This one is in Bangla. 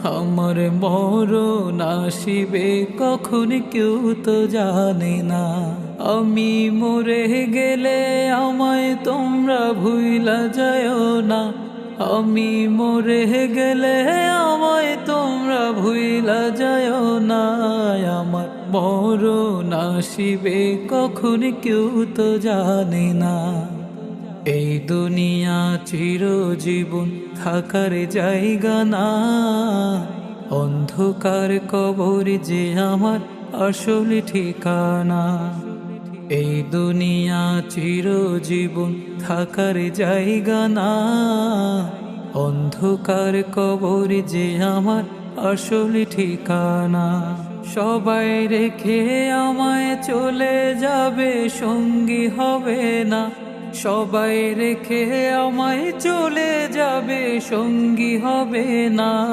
আমার মরণ আসিবে কখন কেউ তো জানে না। আমি মরে গেলে আমায় তোমরা ভুইলা যায়ও না। আমি মরে গেলে আমায় তোমরা ভুইলা যায়ও না। আমার মরণ আসিবে কখন কেউ তো জানে না। এই দুনিয়া চিরজীবন থাকার জায়গা না। অন্ধকার কবর যে আমার আসল ঠিকানা। এই দুনিয়া চিরজীবন থাকার জায়গা না। অন্ধকার কবর যে আমার আসল ঠিকানা। সবাই রেখে আমায় চলে যাবে, সঙ্গী হবে না। সবাই রেখে আমায় চলে যাবে, সঙ্গী হবে না।